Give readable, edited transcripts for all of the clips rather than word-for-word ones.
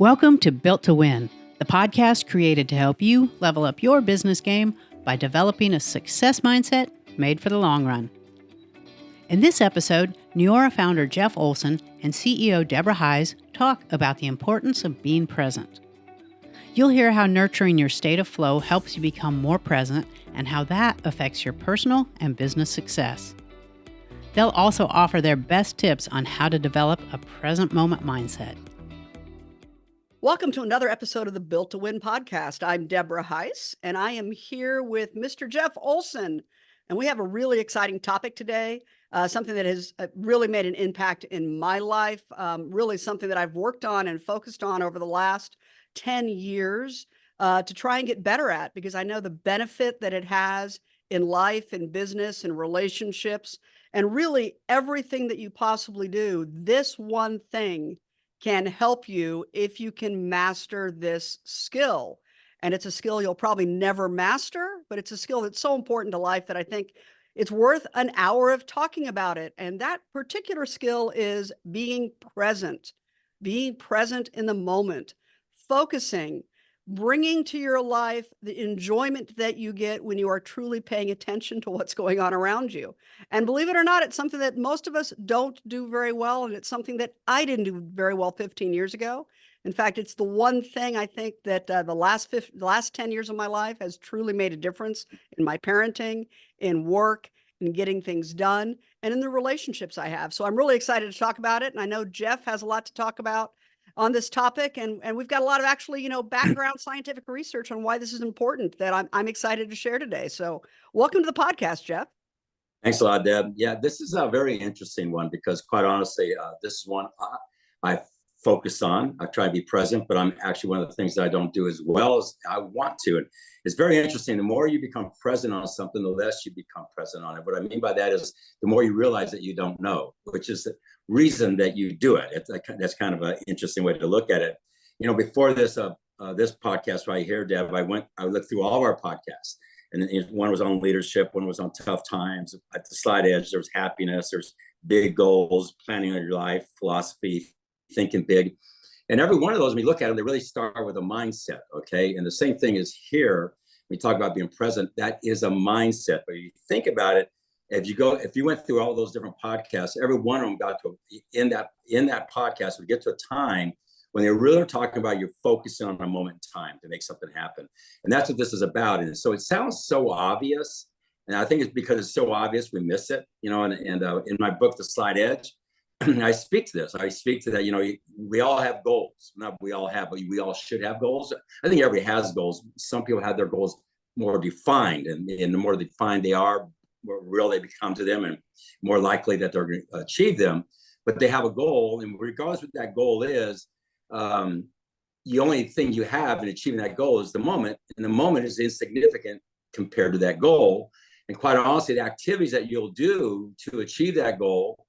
Welcome to Built to Win, the podcast created to help you level up your business game by developing a success mindset made for the long run. In this episode, Neora founder Jeff Olson and CEO Deborah Heisz talk about the importance of being present. You'll hear how nurturing your state of flow helps you become more present and how that affects your personal and business success. They'll also offer their best tips on how to develop a present moment mindset. Welcome to another episode of the Built to Win podcast. I'm Deborah Heisz, and I am here with Mr. Jeff Olson. And we have a really exciting topic today, something that has really made an impact in my life, really something that I've worked on and focused on over the last 10 years to try and get better at, because I know the benefit that it has in life, in business, in relationships, and really everything that you possibly do. This one thing can help you if you can master this skill. And it's a skill you'll probably never master, but it's a skill that's so important to life that I think it's worth an hour of talking about it. And that particular skill is being present in the moment, focusing, bringing to your life the enjoyment that you get when you are truly paying attention to what's going on around you. And believe it or not, it's something that most of us don't do very well. And it's something that I didn't do very well 15 years ago. In fact, it's the one thing I think that the last 10 years of my life has truly made a difference in my parenting, in work, in getting things done, and in the relationships I have. So I'm really excited to talk about it. And I know Jeff has a lot to talk about on this topic, and we've got a lot of actually, background scientific research on why this is important that I'm excited to share today. So welcome to the podcast, Jeff. Thanks a lot, Deb. Yeah, this is a very interesting one because quite honestly, this is one I focus on. I try to be present, but I'm actually one of the things that I don't do as well as I want to. And it's very interesting. The more you become present on something, the less you become present on it. What I mean by that is the more you realize that you don't know, which is the reason that you do it. That's kind of an interesting way to look at it. Before this podcast right here, Deb, I looked through all of our podcasts, and one was on leadership, one was on tough times. At the slide edge, there's happiness, there's big goals, planning on your life, philosophy, thinking big. And every one of those, when you look at them, they really start with a mindset, okay? And the same thing is here. We talk about being present. That is a mindset. But you think about it, if you went through all those different podcasts, every one of them got to in that podcast would get to a time when they really are talking about you're focusing on a moment in time to make something happen. And that's what this is about. And so it sounds so obvious. And I think it's because it's so obvious, we miss it, and in my book, The Slide Edge, I speak to this. I speak to that, we all have goals. Not we all have, but we all should have goals. I think everybody has goals. Some people have their goals more defined, and the more defined they are, more real they become to them, and more likely that they're going to achieve them. But they have a goal, and regardless of what that goal is, the only thing you have in achieving that goal is the moment, and the moment is insignificant compared to that goal. And quite honestly, the activities that you'll do to achieve that goal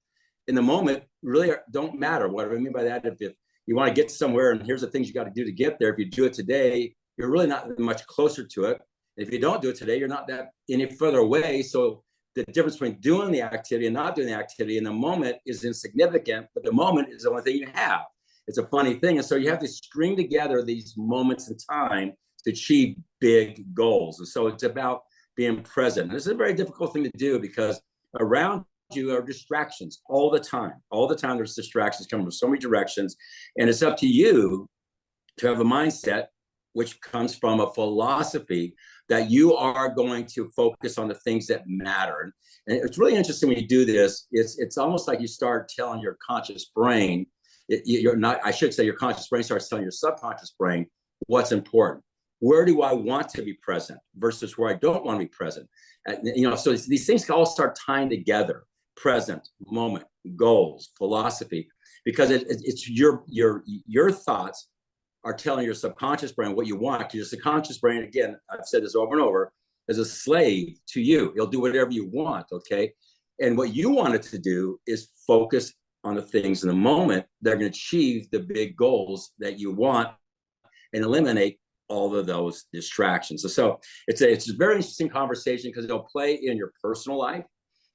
in the moment really don't matter. What I mean by that, if you want to get somewhere and here's the things you got to do to get there, if you do it today, you're really not much closer to it. If you don't do it today, you're not that any further away. So the difference between doing the activity and not doing the activity in the moment is insignificant, but the moment is the only thing you have. It's a funny thing. And so you have to string together these moments in time to achieve big goals. And so it's about being present. And this is a very difficult thing to do because around you are distractions all the time. All the time there's distractions coming from so many directions. And it's up to you to have a mindset which comes from a philosophy that you are going to focus on the things that matter. And it's really interesting when you do this. It's almost like you start telling your conscious brain, your conscious brain starts telling your subconscious brain what's important. Where do I want to be present versus where I don't want to be present? So these things all start tying together. Present, moment, goals, philosophy, because it's your thoughts are telling your subconscious brain what you want. Because your subconscious brain, again, I've said this over and over, is a slave to you. It'll do whatever you want, okay? And what you want it to do is focus on the things in the moment that are going to achieve the big goals that you want and eliminate all of those distractions. So it's a very interesting conversation because it'll play in your personal life.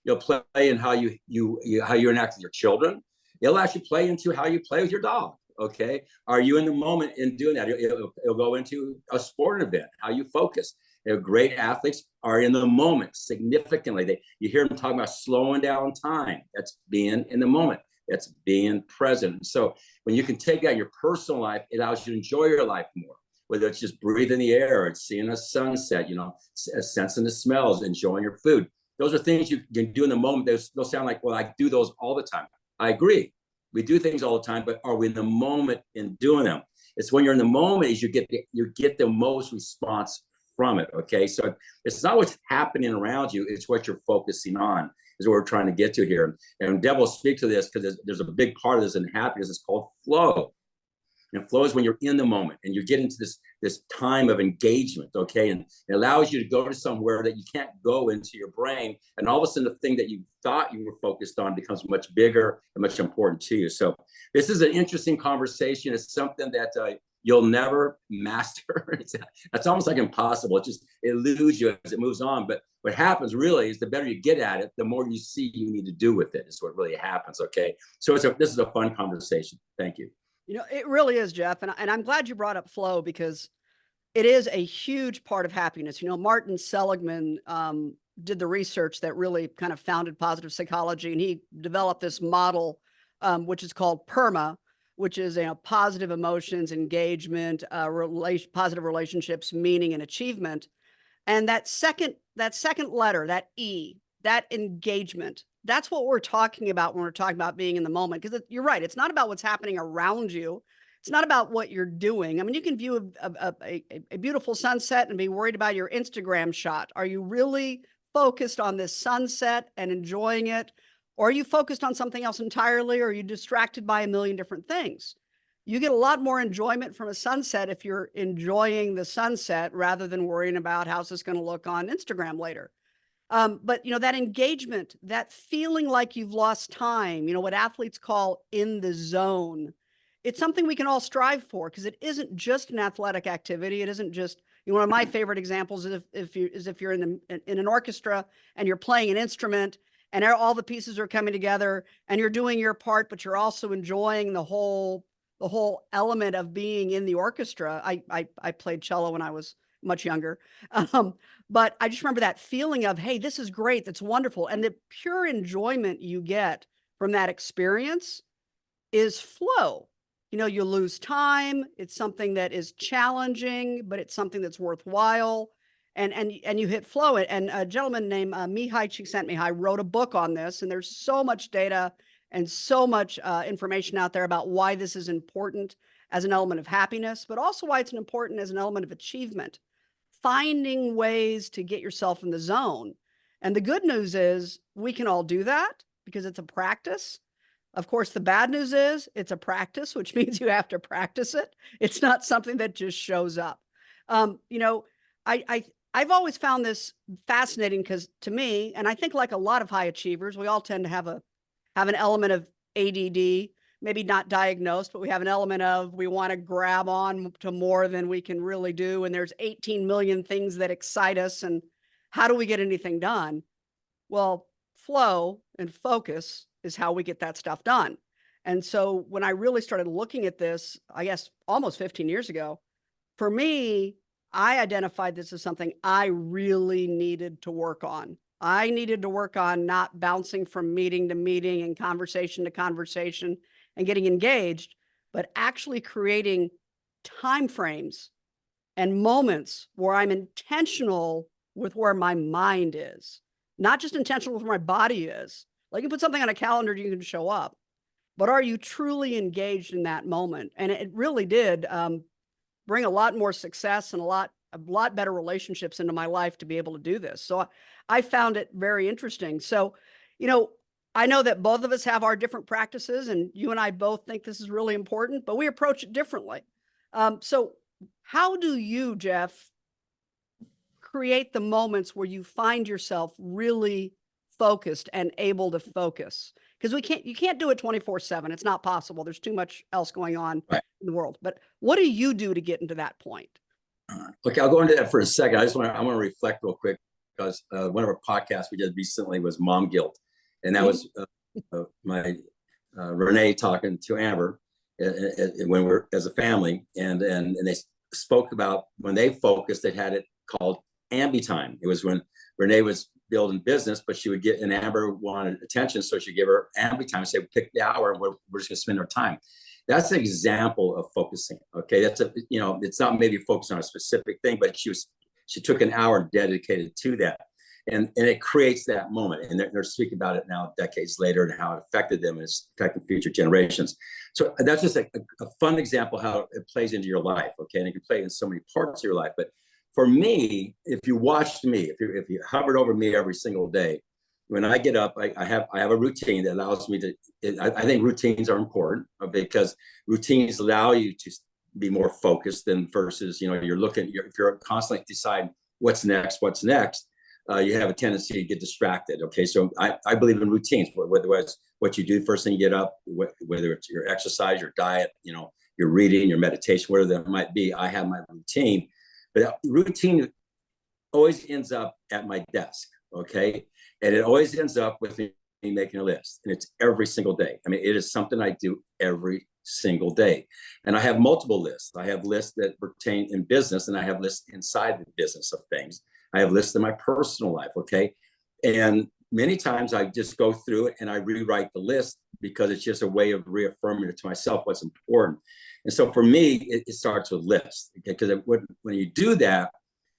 You'll play in how you interact with your children. It'll actually play into how you play with your dog. Okay. Are you in the moment in doing that? It'll go into a sporting event, how you focus. Great athletes are in the moment significantly. You hear them talking about slowing down time. That's being in the moment. That's being present. So when you can take out your personal life, it allows you to enjoy your life more. Whether it's just breathing the air, or it's seeing a sunset, sensing the smells, enjoying your food. Those are things you can do in the moment. They'll sound like, well, I do those all the time. I agree. We do things all the time, but are we in the moment in doing them? It's when you're in the moment is you get the most response from it. Okay, so it's not what's happening around you; it's what you're focusing on. Is what we're trying to get to here. And Deb will speak to this because there's a big part of this in happiness. It's called flow. And flow is when you're in the moment and you get into this time of engagement, okay? And it allows you to go to somewhere that you can't go into your brain. And all of a sudden, the thing that you thought you were focused on becomes much bigger and much important to you. So this is an interesting conversation. It's something that you'll never master. It's almost like impossible. It eludes you as it moves on. But what happens really is the better you get at it, the more you see you need to do with it is what really happens, okay? So this is a fun conversation. Thank you. It really is, Jeff. And I'm glad you brought up flow because it is a huge part of happiness. Martin Seligman did the research that really kind of founded positive psychology, and he developed this model, which is called PERMA, which is positive emotions, engagement, positive relationships, meaning, and achievement. And that second letter, that E, that engagement, that's what we're talking about when we're talking about being in the moment. Because you're right, it's not about what's happening around you. It's not about what you're doing. I mean, you can view a beautiful sunset and be worried about your Instagram shot. Are you really focused on this sunset and enjoying it? Or are you focused on something else entirely? Or are you distracted by a million different things? You get a lot more enjoyment from a sunset if you're enjoying the sunset rather than worrying about how's this going to look on Instagram later. But that engagement, that feeling like you've lost time, what athletes call in the zone, it's something we can all strive for because it isn't just an athletic activity. It isn't just, one of my favorite examples is if you're in an orchestra and you're playing an instrument and all the pieces are coming together and you're doing your part, but you're also enjoying the whole element of being in the orchestra. I played cello when I was much younger. But I just remember that feeling of, hey, this is great. That's wonderful. And the pure enjoyment you get from that experience is flow. You lose time. It's something that is challenging, but it's something that's worthwhile. And you hit flow. And a gentleman named 𝗕𝗺𝗫𝗃 𝗕𝗲𝗃 wrote a book on this. And there's so much data and so much information out there about why this is important as an element of happiness, but also why it's important as an element of achievement. Finding ways to get yourself in the zone. And the good news is we can all do that because it's a practice. Of course, the bad news is it's a practice, which means you have to practice it. It's not something that just shows up. I've always found this fascinating because to me, and I think like a lot of high achievers, we all tend to have an element of ADD, maybe not diagnosed, but we have an element of we want to grab on to more than we can really do. And there's 18 million things that excite us. And how do we get anything done? Well, flow and focus is how we get that stuff done. And so when I really started looking at this, I guess almost 15 years ago, for me, I identified this as something I really needed to work on. I needed to work on not bouncing from meeting to meeting and conversation to conversation and getting engaged, but actually creating time frames and moments where I'm intentional with where my mind is, not just intentional with where my body is. Like you put something on a calendar, you can show up, but are you truly engaged in that moment? And it really did bring a lot more success and a lot better relationships into my life to be able to do this. So I found it very interesting. So, I know that both of us have our different practices and you and I both think this is really important, but we approach it differently. So how do you, Jeff, create the moments where you find yourself really focused and able to focus? Because you can't do it 24/7. It's not possible. There's too much else going on in the world. But what do you do to get into that point? Okay, I'll go into that for a second. I want to reflect real quick because one of our podcasts we did recently was mom guilt. And that was my Renee talking to Amber. when we're as a family, and they spoke about when they focused, they had it called ambi time. It was when Renee was building business, but she would get, and Amber wanted attention, so she'd give her ambi time and say, pick the hour and we're just gonna spend our time. That's an example of focusing. Okay, that's a, you know, it's not maybe focused on a specific thing, but she took an hour dedicated to that. And it creates that moment. And they're speaking about it now decades later and how it affected them and it's affecting future generations. So that's just a fun example how it plays into your life, okay? And it can play in so many parts of your life. But for me, if you watched me, if you hovered over me every single day, when I get up, I have a routine that allows me to, I think routines are important because routines allow you to be more focused than versus, you know, if you're constantly deciding what's next, you have a tendency to get distracted. Okay, so I believe in routines, whether it's what you do first thing you get up, whether it's your exercise, your diet, you know, your reading, your meditation, whatever that might be. I have my routine, but routine always ends up at my desk. Okay, and it always ends up with me making a list, and it's every single day. I mean, it is something I do every single day, and I have multiple lists. I have lists that pertain in business, and I have lists inside the business of things. I have lists in my personal life, okay? And many times I just go through it and I rewrite the list because it's just a way of reaffirming it to myself what's important. And so for me, it starts with lists, okay? Because when you do that,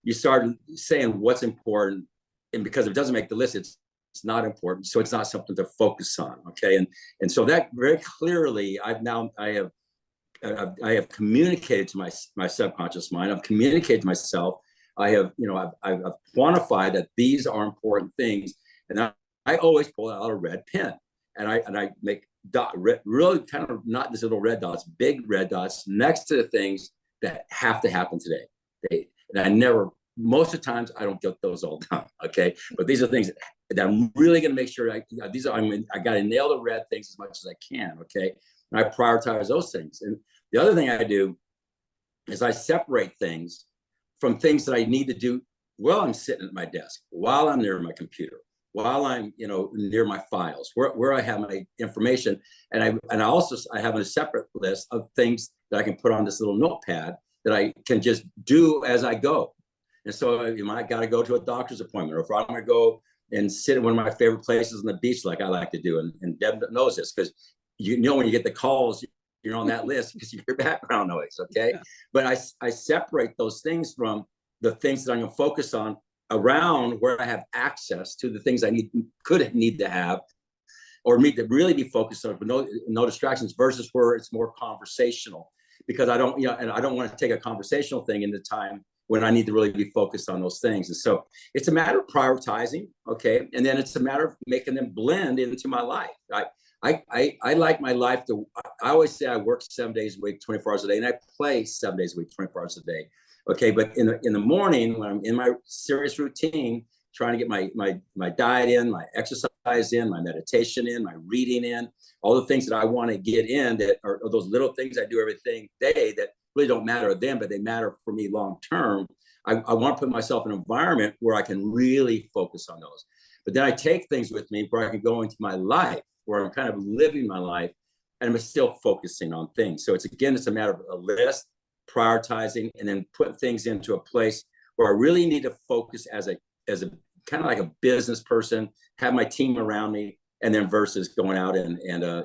you start saying what's important. And because if it doesn't make the list, it's not important. So it's not something to focus on, okay? And so that very clearly, I have communicated to my subconscious mind. I've communicated to myself. I have, you know, I've quantified that these are important things, and I always pull out a red pen, and I make really kind of not these little red dots, big red dots next to the things that have to happen today. And I never, most of the times, I don't get those all done. Okay, but these are things that I'm really going to make sure I got to nail the red things as much as I can. Okay, and I prioritize those things. And the other thing I do is I separate things from things that I need to do while I'm sitting at my desk, while I'm near my computer, while I'm, you know, near my files, where I have my information. And I have a separate list of things that I can put on this little notepad that I can just do as I go. And so you might got to go to a doctor's appointment, or if I'm going to go and sit at one of my favorite places on the beach, like I like to do. And Deb knows this because, you know, when you get the calls, you're on that list because you hear background noise, okay? Yeah. But I separate those things from the things that I'm going to focus on around where I have access to the things I could need to have, or need to really be focused on, but no distractions, versus where it's more conversational, because I don't, you know, and I don't want to take a conversational thing into time when I need to really be focused on those things. And so it's a matter of prioritizing, okay? And then it's a matter of making them blend into my life. I like my life to, I always say I work 7 days a week, 24 hours a day, and I play 7 days a week, 24 hours a day. Okay, but in the morning, when I'm in my serious routine, trying to get my diet in, my exercise in, my meditation in, my reading in, all the things that I want to get in that are those little things I do every day that really don't matter to them, but they matter for me long term. I want to put myself in an environment where I can really focus on those. But then I take things with me where I can go into my life, where I'm kind of living my life, and I'm still focusing on things. So it's a matter of a list, prioritizing, and then putting things into a place where I really need to focus as a kind of like a business person, have my team around me, and then versus going out and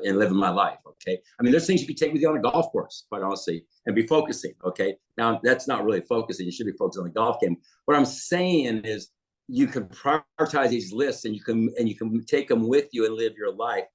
living my life. Okay, I mean, there's things you can take with you on a golf course, quite honestly, and be focusing. Okay, now that's not really focusing. You should be focused on the golf game. What I'm saying is, you can prioritize these lists, and you can take them with you and live your life.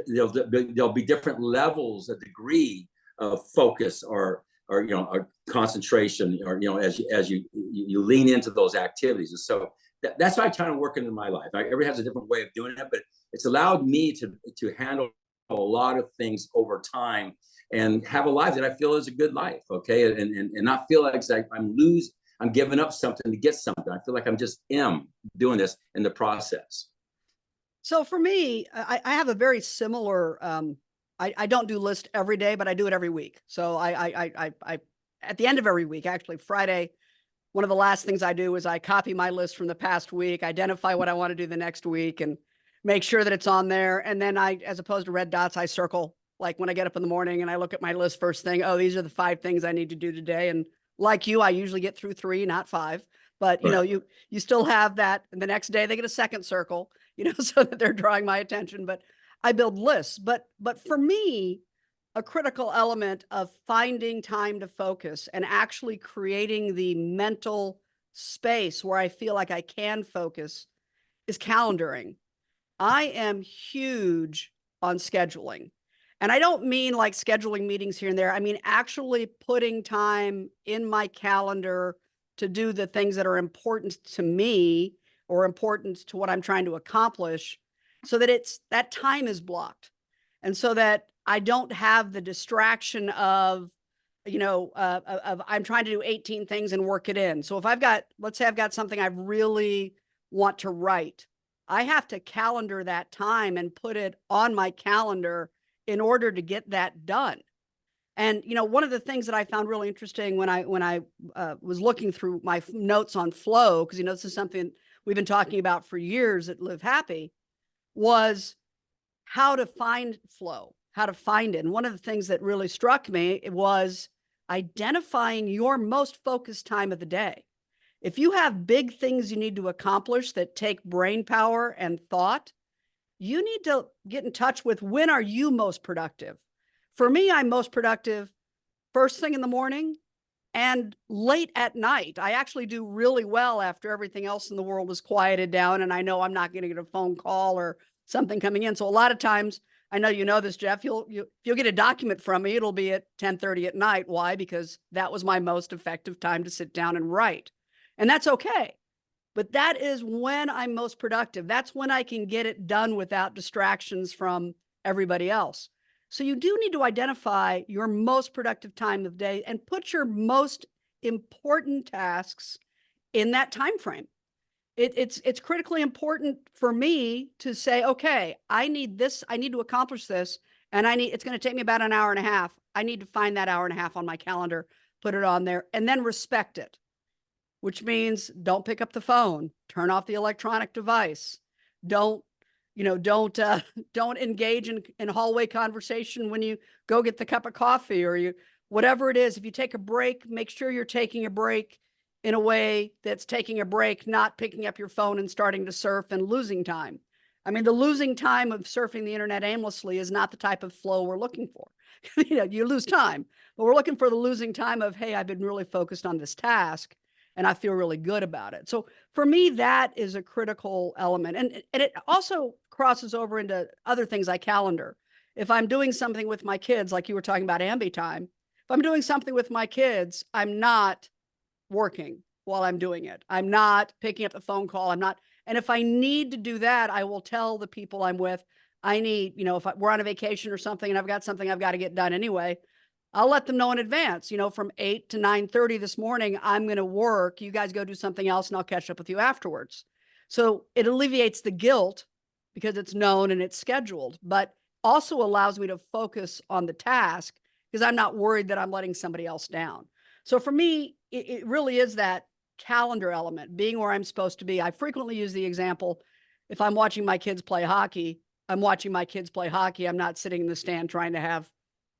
There'll be different levels, a degree of focus or you know, or concentration, or, you know, as you lean into those activities. And so that's why I try to work into my life. Everybody has a different way of doing it, but it's allowed me to handle a lot of things over time and have a life that I feel is a good life. Okay, and not feel like I'm giving up something to get something. I feel like I'm just doing this in the process. So for me, I have a very similar, I don't do list every day, but I do it every week. So I at the end of every week, actually Friday, one of the last things I do is I copy my list from the past week, identify what I want to do the next week, and make sure that it's on there. And then as opposed to red dots, I circle Like when I get up in the morning and I look at my list first thing, oh, these are the 5 things I need to do today. And like you, I usually get through 3, not 5. But you know, you still have that, and the next day they get a second circle, you know, so that they're drawing my attention. But I build lists. But for me, a critical element of finding time to focus and actually creating the mental space where I feel like I can focus is calendaring. I am huge on scheduling. And I don't mean like scheduling meetings here and there. I mean actually putting time in my calendar to do the things that are important to me or important to what I'm trying to accomplish, so that that time is blocked. And so that I don't have the distraction of, you know, of I'm trying to do 18 things and work it in. So if let's say I've got something I really want to write, I have to calendar that time and put it on my calendar in order to get that done. And, you know, one of the things that I found really interesting when I was looking through my notes on flow, because, you know, this is something we've been talking about for years at Live Happy, was how to find flow, how to find it. And one of the things that really struck me was identifying your most focused time of the day. If you have big things you need to accomplish that take brain power and thought, you need to get in touch with when are you most productive. For me, I'm most productive first thing in the morning and late at night. I actually do really well after everything else in the world is quieted down and I know I'm not going to get a phone call or something coming in. So a lot of times, I know you know this, Jeff, you'll get a document from me, it'll be at 10:30 at night. Why? Because that was my most effective time to sit down and write. And that's okay. But that is when I'm most productive. That's when I can get it done without distractions from everybody else. So you do need to identify your most productive time of day and put your most important tasks in that time frame. It's critically important for me to say, okay, I need this, I need to accomplish this, and it's going to take me about an hour and a half. I need to find that hour and a half on my calendar, put it on there, and then respect it, which means don't pick up the phone, turn off the electronic device, don't engage in hallway conversation when you go get the cup of coffee, or whatever it is. If you take a break, make sure you're taking a break in a way that's taking a break, not picking up your phone and starting to surf and losing time. I mean, the losing time of surfing the internet aimlessly is not the type of flow we're looking for. You know, you lose time, but we're looking for the losing time of, hey, I've been really focused on this task and I feel really good about it. So for me, that is a critical element. And it also crosses over into other things I calendar. If I'm doing something with my kids, like you were talking about ambi time, if I'm doing something with my kids, I'm not working while I'm doing it. I'm not picking up the phone call. And if I need to do that, I will tell the people I'm with, I need, you know, if we're on a vacation or something and I've got something I've got to get done anyway, I'll let them know in advance, you know, from 8 to 9:30 this morning, I'm going to work. You guys go do something else and I'll catch up with you afterwards. So it alleviates the guilt because it's known and it's scheduled, but also allows me to focus on the task because I'm not worried that I'm letting somebody else down. So for me, it really is that calendar element, being where I'm supposed to be. I frequently use the example, if I'm watching my kids play hockey, I'm watching my kids play hockey. I'm not sitting in the stand trying to have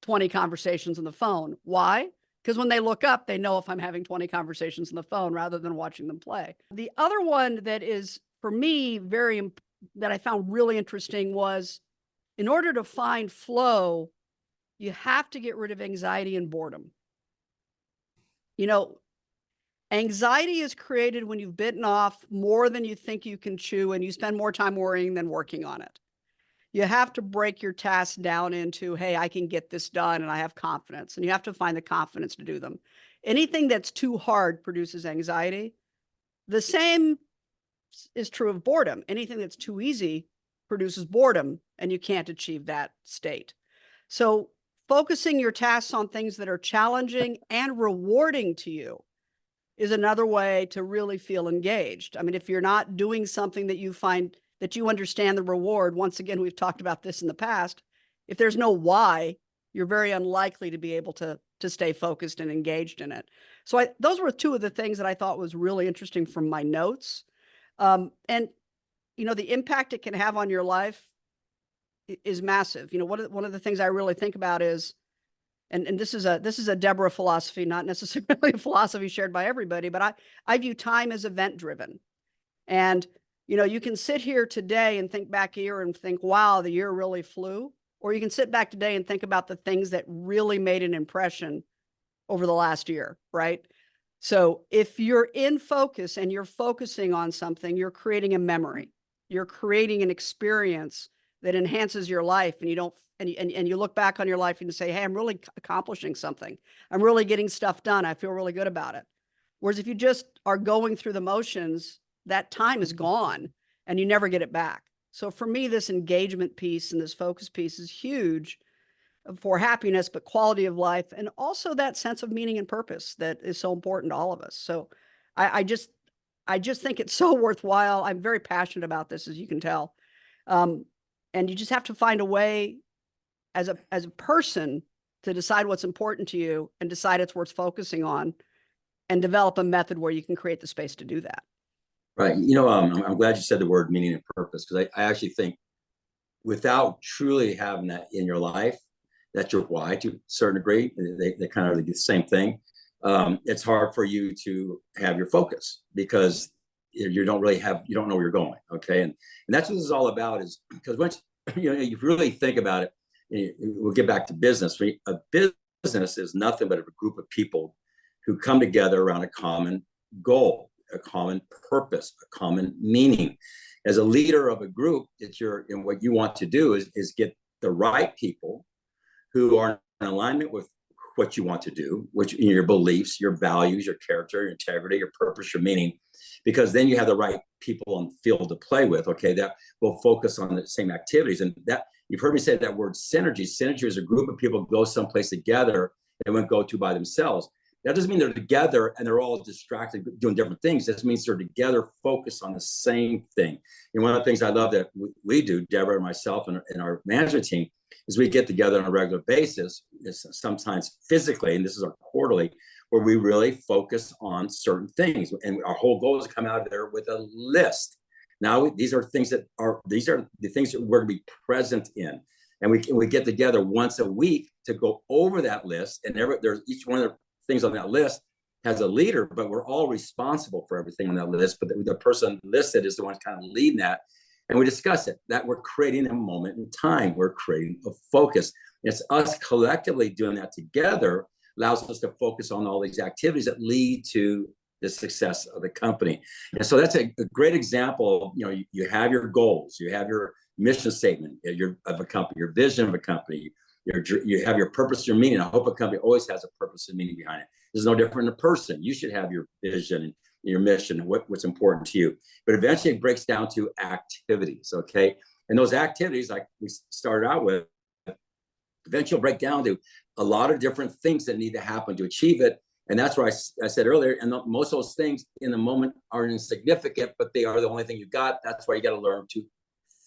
20 conversations on the phone. Why? Because when they look up, they know if I'm having 20 conversations on the phone rather than watching them play. The other one that is, for me, that I found really interesting was, in order to find flow, you have to get rid of anxiety and boredom. You know, anxiety is created when you've bitten off more than you think you can chew and you spend more time worrying than working on it. You have to break your tasks down into, hey, I can get this done and I have confidence. And you have to find the confidence to do them. Anything that's too hard produces anxiety. The same is true of boredom. Anything that's too easy produces boredom, and you can't achieve that state. So focusing your tasks on things that are challenging and rewarding to you is another way to really feel engaged. I mean, if you're not doing something that you find that you understand the reward, once again, we've talked about this in the past, if there's no why, you're very unlikely to be able to stay focused and engaged in it. So those were two of the things that I thought was really interesting from my notes. And, you know, the impact it can have on your life, is massive. One of the things I really think about is, and this is a Deborah philosophy, not necessarily a philosophy shared by everybody, but I view time as event driven. And, you can sit here today and think back a year and think, wow, the year really flew. Or you can sit back today and think about the things that really made an impression over the last year, right? So if you're in focus and you're focusing on something, you're creating a memory. You're creating an experience that enhances your life, and you look back on your life and you say, hey, I'm really accomplishing something. I'm really getting stuff done. I feel really good about it. Whereas if you just are going through the motions, that time is gone and you never get it back. So for me, this engagement piece and this focus piece is huge for happiness, but quality of life, and also that sense of meaning and purpose that is so important to all of us. So I just think it's so worthwhile. I'm very passionate about this, as you can tell. And you just have to find a way as a person to decide what's important to you and decide it's worth focusing on, and develop a method where you can create the space to do that. Right. I'm glad you said the word meaning and purpose, because I actually think without truly having that in your life, that's your why to a certain degree. They kind of the same thing. It's hard for you to have your focus because you don't know where you're going. Okay. And that's what this is all about, is because once, you really think about it, we'll get back to business. A business is nothing but a group of people who come together around a common goal, a common purpose, a common meaning. As a leader of a group, what you want to do is get the right people who are in alignment with what you want to do, which your beliefs, your values, your character, your integrity, your purpose, your meaning, because then you have the right people on the field to play with, okay, that will focus on the same activities. And that, you've heard me say that word synergy. Synergy is a group of people go someplace together and won't go to by themselves. That doesn't mean they're together and they're all distracted doing different things. That means they're together focused on the same thing. And one of the things I love that we do, Deborah and myself and our management team, is we get together on a regular basis, sometimes physically, and this is our quarterly, where we really focus on certain things. And our whole goal is to come out of there with a list. Now, these are the things that we're going to be present in. And we get together once a week to go over that list. And there's each one of the things on that list has a leader, but we're all responsible for everything on that list. But the person listed is the one kind of leading that. And we discuss it, that we're creating a moment in time. We're creating a focus. It's us collectively doing that together allows us to focus on all these activities that lead to the success of the company. And so that's a great example. You have your goals, you have your mission statement of a company, your vision of a company, you have your purpose, your meaning. I hope a company always has a purpose and meaning behind it. There's no different in a person. You should have your vision and your mission, what's important to you. But eventually it breaks down to activities, okay? And those activities, like we started out with, eventually will break down to a lot of different things that need to happen to achieve it. And that's why I said earlier, and most of those things in the moment are insignificant, but they are the only thing you got. That's why you got to learn to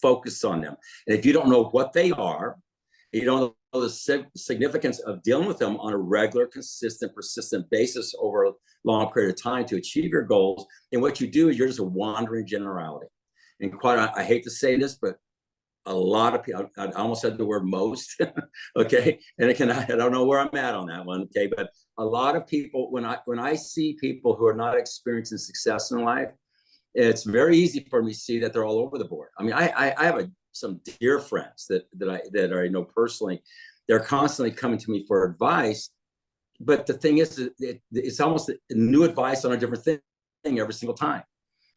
focus on them. And if you don't know what they are, you don't know the significance of dealing with them on a regular, consistent, persistent basis over a long period of time to achieve your goals. And what you do is you're just a wandering generality. And I hate to say this, but a lot of people, I almost said the word most, okay? And I don't know where I'm at on that one, okay? But a lot of people, when I see people who are not experiencing success in life, it's very easy for me to see that they're all over the board. I mean, I have some dear friends that I know personally. They're constantly coming to me for advice, but the thing is, it's almost new advice on a different thing every single time.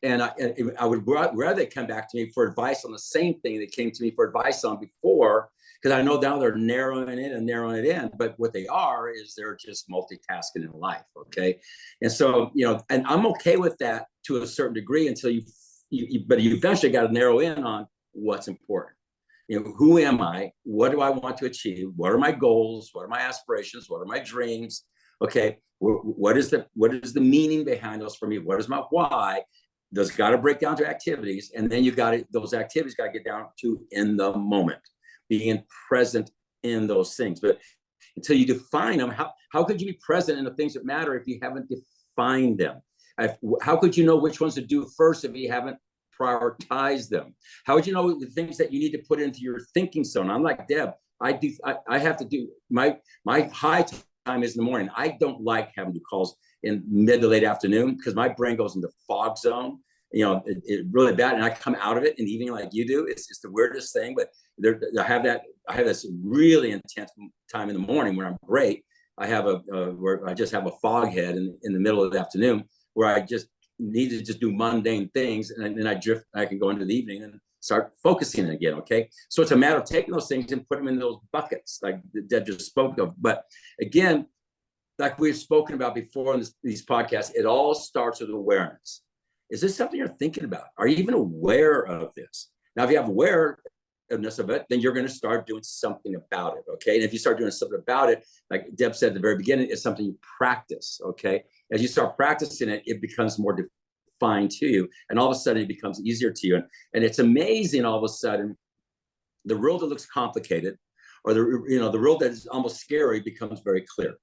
And I would rather they come back to me for advice on the same thing they came to me for advice on before, because I know now they're narrowing it in. But what they are is they're just multitasking in life, okay? And so, and I'm okay with that to a certain degree until but you eventually got to narrow in on what's important. Who am I? What do I want to achieve? What are my goals? What are my aspirations? What are my dreams? Okay, what is the meaning behind those for me? What is my why? Those got to break down to activities, and then those activities got to get down to in the moment, being present in those things. But until you define them, how could you be present in the things that matter if you haven't defined them? How could you know which ones to do first if you haven't prioritize them? How would you know the things that you need to put into your thinking zone? I'm like Deb. I have to do my high time is in the morning. I don't like having to do calls in mid to late afternoon because my brain goes into fog zone. It really bad, and I come out of it in the evening like you do. It's the weirdest thing, but I have this really intense time in the morning where I'm great. I have where I just have a fog head in the middle of the afternoon where I just need to just do mundane things, and then I drift. I can go into the evening and start focusing again. Okay, so it's a matter of taking those things and putting them in those buckets, like Deb just spoke of. But again, like we've spoken about before in these podcasts, it all starts with awareness. Is this something you're thinking about? Are you even aware of this? Now, if you have awareness of it, then you're going to start doing something about it, okay? And if you start doing something about it, like Deb said at the very beginning, it's something you practice, okay? As you start practicing it, it becomes more defined to you, and all of a sudden it becomes easier to you. And it's amazing all of a sudden, the world that looks complicated, or the world that is almost scary becomes very clear.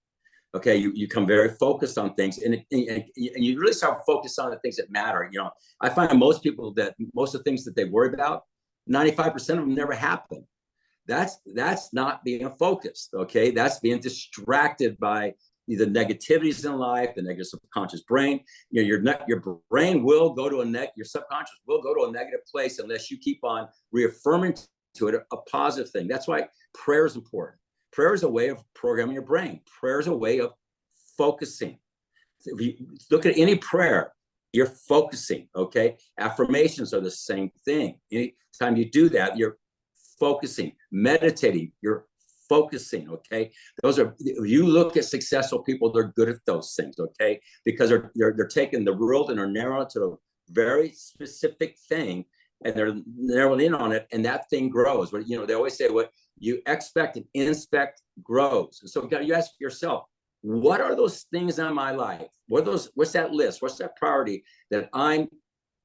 Okay, you become very focused on things, and you really start focused on the things that matter. I find most people that most of the things that they worry about, 95% of them never happen. That's not being focused. Okay, that's being distracted by the negativities in life, the negative subconscious brain. Your brain will go to your subconscious will go to a negative place unless you keep on reaffirming to it a positive thing. That's why prayer is important. Prayer is a way of programming your brain. Prayer is a way of focusing. If you look at any prayer, you're focusing, okay? Affirmations are the same thing. Anytime you do that, you're focusing. Meditating, you're focusing, okay? If you look at successful people, they're good at those things, okay? Because they're taking the world and they're narrowing it to a very specific thing, and they're narrowing in on it, and that thing grows. But they always say what you expect and inspect grows. And so you ask yourself, what are those things in my life? What's that list? What's that priority that I'm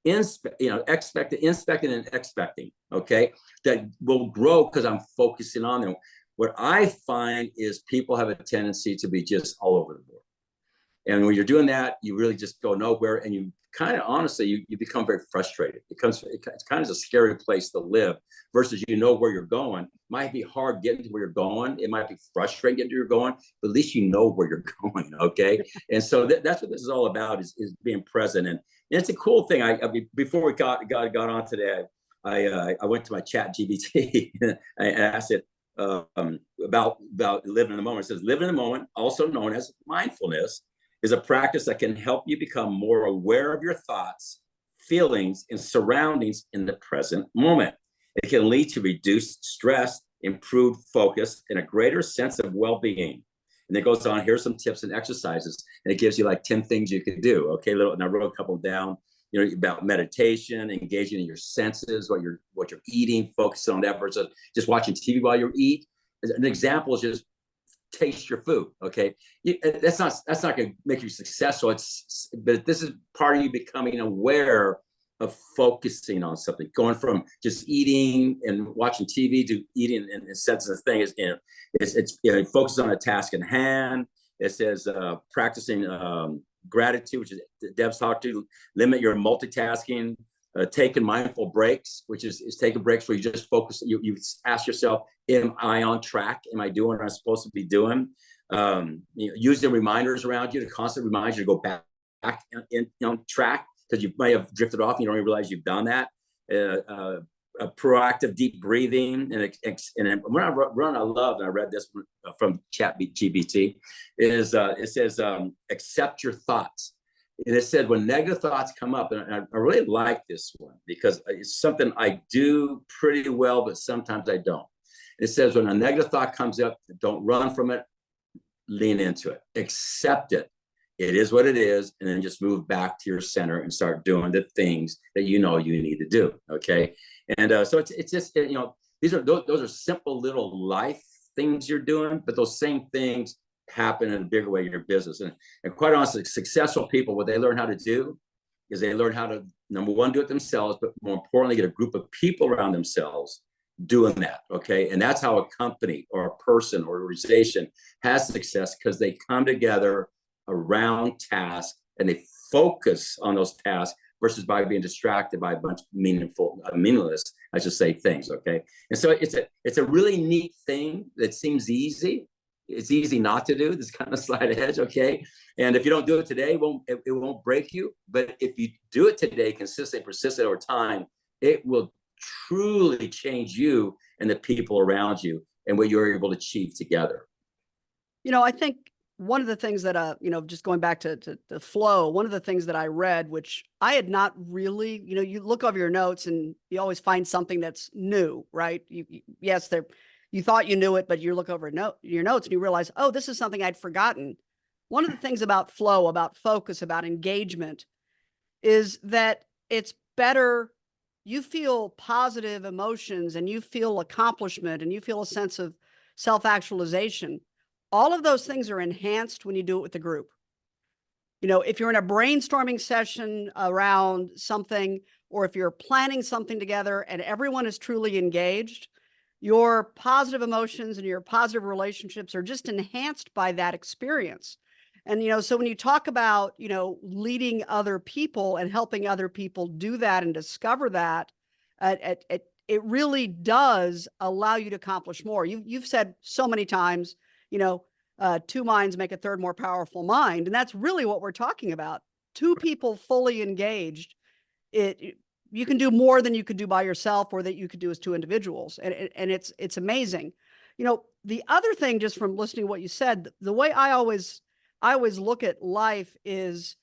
inspecting and expecting, okay? That will grow because I'm focusing on them. What I find is people have a tendency to be just all over the board. And when you're doing that, you really just go nowhere, and you kind of honestly, you become very frustrated. It's kind of a scary place to live versus where you're going. It might be hard getting to where you're going. It might be frustrating getting to where you're going, but at least you know where you're going, okay? And so that's what this is all about, is being present. And it's a cool thing. Before we got on today, I went to my chat GPT and I asked it about living in the moment. It says, living in the moment, also known as mindfulness, is a practice that can help you become more aware of your thoughts, feelings, and surroundings in the present moment. It can lead to reduced stress, improved focus, and a greater sense of well-being. And it goes on, here's some tips and exercises, and it gives you like 10 things you can do, okay? And I wrote a couple down, about meditation, engaging in your senses, what you're eating, focusing on that versus just watching TV while you eat. An example is just taste your food, okay? That's not going to make you successful. But this is part of you becoming aware of focusing on something, going from just eating and watching TV to eating and sensing the thing. It's focused on a task in hand. It says practicing gratitude, which is Deb's talked to, limit your multitasking, taking mindful breaks, which is taking breaks where you just focus. You ask yourself, am I on track? Am I doing what I'm supposed to be doing? Using reminders around you to constantly remind you to go back on track, because you might have drifted off and you don't even realize you've done that. A proactive deep breathing, and when I love, and I read this from ChatGPT, is it says accept your thoughts. And it said when negative thoughts come up, and I really like this one because it's something I do pretty well, but sometimes I don't. It says when a negative thought comes up, don't run from it, lean into it, accept it. It is what it is, and then just move back to your center and start doing the things that you need to do. Okay, and so it's just those are simple little life things you're doing, but those same things happen in a bigger way in your business. And quite honestly, successful people, what they learn how to do is they learn how to, number one, do it themselves, but more importantly, get a group of people around themselves doing that, okay? And that's how a company or a person or organization has success, because they come together around tasks and they focus on those tasks versus by being distracted by a bunch of meaningless, I should say, things. Okay. And so it's a really neat thing that seems easy. It's easy not to do this kind of sleight of edge. Okay. And if you don't do it today, it won't break you. But if you do it today, consistent, persistent over time, it will truly change you and the people around you and what you're able to achieve together. I think one of the things that, just going back to the flow, one of the things that I read, which I had not really, you look over your notes and you always find something that's new, right? You thought you knew it, but you look over your notes and you realize, oh, this is something I'd forgotten. One of the things about flow, about focus, about engagement is that it's better. You feel positive emotions and you feel accomplishment and you feel a sense of self-actualization. All of those things are enhanced when you do it with the group. If you're in a brainstorming session around something, or if you're planning something together and everyone is truly engaged, your positive emotions and your positive relationships are just enhanced by that experience. And, so when you talk about, leading other people and helping other people do that and discover that, it really does allow you to accomplish more. You've said so many times, two minds make a third more powerful mind. And that's really what we're talking about. Two people fully engaged, you can do more than you could do by yourself or that you could do as two individuals. And it's amazing. The other thing, just from listening to what you said, the way I always look at life is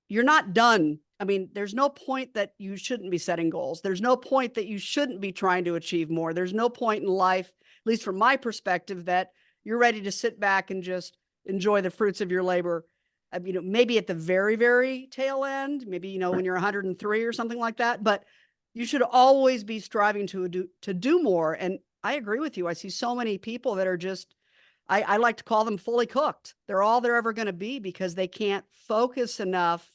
you're not done. I mean, there's no point that you shouldn't be setting goals. There's no point that you shouldn't be trying to achieve more. There's no point in life, at least from my perspective, that you're ready to sit back and just enjoy the fruits of your labor. Maybe at the very, very tail end, maybe, when you're 103 or something like that, but you should always be striving to do more. And I agree with you. I see so many people that are just, I like to call them fully cooked. They're all they're ever going to be because they can't focus enough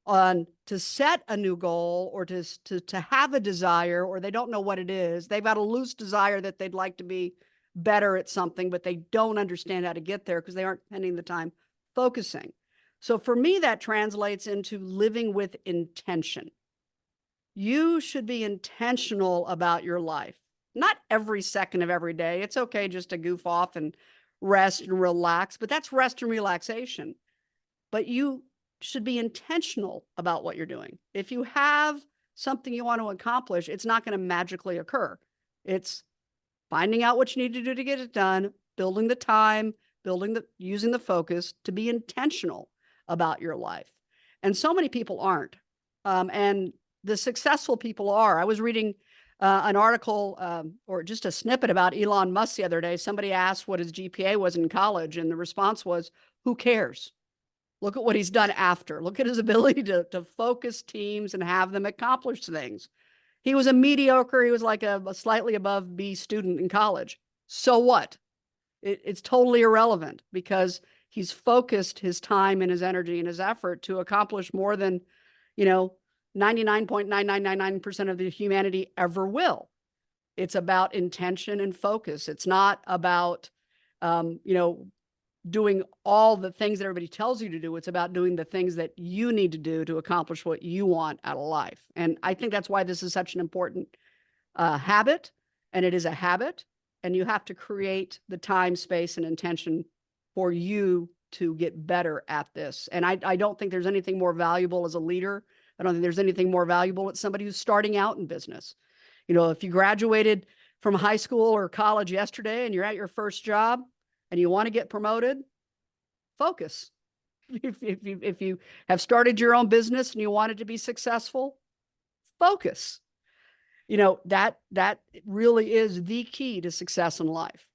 on to set a new goal or to have a desire, or they don't know what it is. They've got a loose desire that they'd like to be better at something, but they don't understand how to get there because they aren't spending the time focusing. So for me, that translates into living with intention. You should be intentional about your life. Not every second of every day. It's okay just to goof off and rest and relax, but that's rest and relaxation. But you should be intentional about what you're doing. If you have something you want to accomplish, it's not going to magically occur. It's finding out what you need to do to get it done, building the time, using the focus to be intentional about your life. And so many people aren't. And the successful people are. I was reading an article or just a snippet about Elon Musk the other day. Somebody asked what his GPA was in college, and the response was, who cares? Look at what he's done after. Look at his ability to focus teams and have them accomplish things. He was a mediocre, he was like a slightly above B student in college. So what? It's totally irrelevant because he's focused his time and his energy and his effort to accomplish more than, 99.9999% of the humanity ever will. It's about intention and focus. It's not about, doing all the things that everybody tells you to do. It's about doing the things that you need to do to accomplish what you want out of life. And I think that's why this is such an important habit, and it is a habit, and you have to create the time, space, and intention for you to get better at this. And I don't think there's anything more valuable as a leader. I don't think there's anything more valuable as somebody who's starting out in business. If you graduated from high school or college yesterday and you're at your first job and you want to get promoted, focus. If you have started your own business and you want it to be successful, focus. That really is the key to success in life.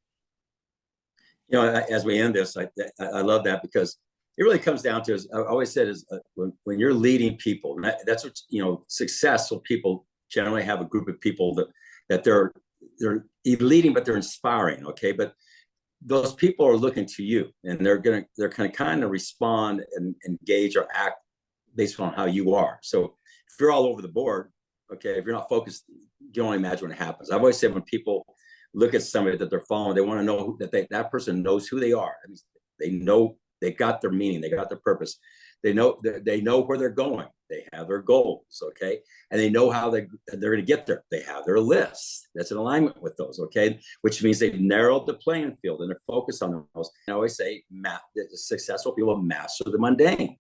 As we end this, I love that because it really comes down to, as I always said, is when you're leading people, that's what, successful people generally have a group of people that they're leading, but they're inspiring. Okay. But those people are looking to you, and they're going to kind of respond and engage or act based on how you are. So if you're all over the board, okay, if you're not focused, you can only imagine what happens. I've always said when people look at somebody that they're following, they want to know that person knows who they are. I mean, they know they got their meaning, they got their purpose. They know where they're going. They have their goals, okay? And they know how they're going to get there. They have their lists. That's in alignment with those, okay? Which means they've narrowed the playing field and they're focused on those. I always say successful people master the mundane.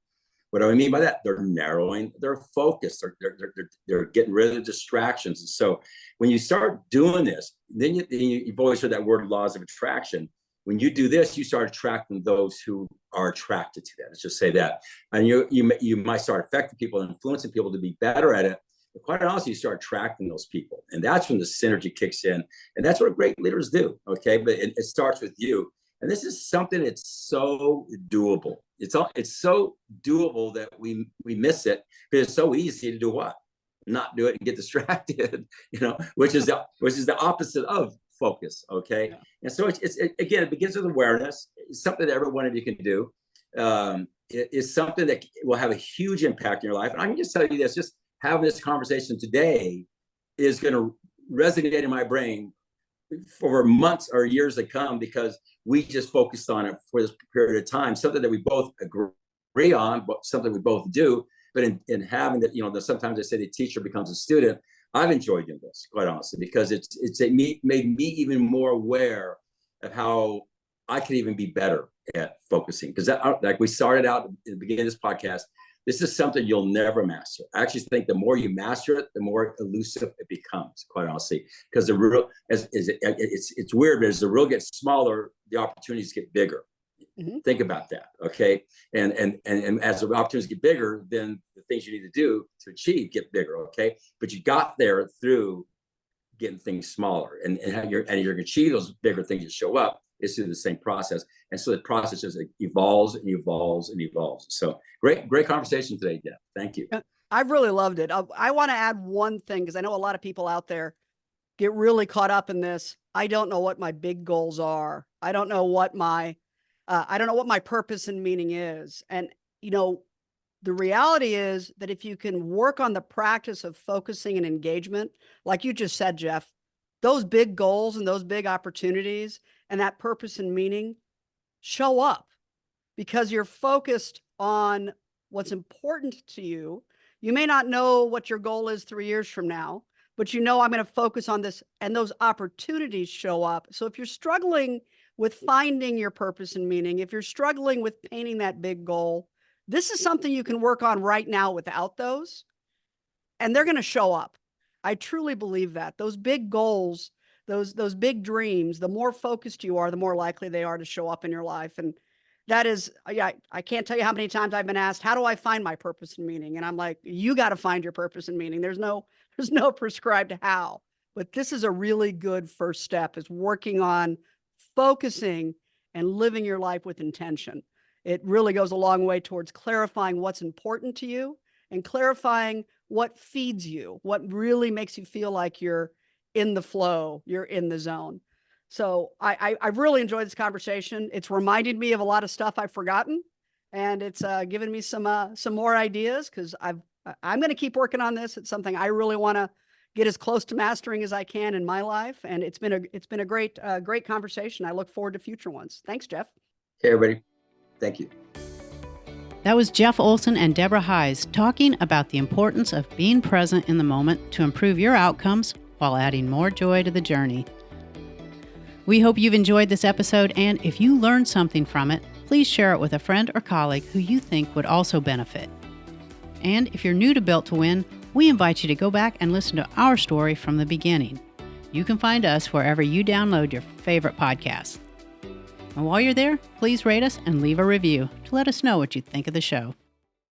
What do I mean by that? They're narrowing their focus. They're getting rid of the distractions. And so when you start doing this, then you've always heard that word, laws of attraction. When you do this, you start attracting those who are attracted to that. Let's just say that. And you might start affecting people and influencing people to be better at it. But quite honestly, you start attracting those people. And that's when the synergy kicks in. And that's what great leaders do, okay? But it starts with you. And this is something that's so doable. It's so doable that we miss it because it's so easy to do what? Not do it and get distracted, which is the opposite of focus, okay? Yeah. And so again, it begins with awareness. It's something that every one of you can do. It is something that will have a huge impact in your life. And I can just tell you this, just having this conversation today is going to resonate in my brain for months or years to come, because we just focused on it for this period of time, something that we both agree on, but something we both do. But in having that, sometimes I say the teacher becomes a student. I've enjoyed doing this, quite honestly, because it made me even more aware of how I could even be better at focusing. Because like we started out at the beginning of this podcast, this is something you'll never master. I actually think the more you master it, the more elusive it becomes, quite honestly. Because it's weird, but as the reel gets smaller, the opportunities get bigger. Mm-hmm. Think about that, okay? And as the opportunities get bigger, then the things you need to do to achieve get bigger, okay? But you got there through getting things smaller, and you're going to achieve those bigger things that show up is through the same process. And so the process just evolves and evolves and evolves. So great conversation today, Deb. Thank you. I've really loved it. I want to add one thing, because I know a lot of people out there get really caught up in this. I don't know what my big goals are. I don't know what my purpose and meaning is. And, the reality is that if you can work on the practice of focusing and engagement, like you just said, Jeff, those big goals and those big opportunities and that purpose and meaning show up because you're focused on what's important to you. You may not know what your goal is 3 years from now, but I'm going to focus on this, and those opportunities show up. So if you're struggling with finding your purpose and meaning, if you're struggling with painting that big goal, this is something you can work on right now without those, and they're going to show up. I truly believe that. Those big goals, those big dreams, the more focused you are, the more likely they are to show up in your life. And that is, I can't tell you how many times I've been asked, how do I find my purpose and meaning? And I'm like, you got to find your purpose and meaning. There's no prescribed how, but this is a really good first step, is working on focusing and living your life with intention. It really goes a long way towards clarifying what's important to you and clarifying what feeds you, what really makes you feel like you're in the flow, you're in the zone. So I've really enjoyed this conversation. It's reminded me of a lot of stuff I've forgotten, and it's given me some more ideas, because I'm going to keep working on this. It's something I really want to get as close to mastering as I can in my life. And it's been a great conversation. I look forward to future ones. Thanks, Jeff. Hey, everybody. Thank you. That was Jeff Olson and Deborah Heisz talking about the importance of being present in the moment to improve your outcomes while adding more joy to the journey. We hope you've enjoyed this episode, and if you learned something from it, please share it with a friend or colleague who you think would also benefit. And if you're new to Built to Win, we invite you to go back and listen to our story from the beginning. You can find us wherever you download your favorite podcasts. And while you're there, please rate us and leave a review to let us know what you think of the show.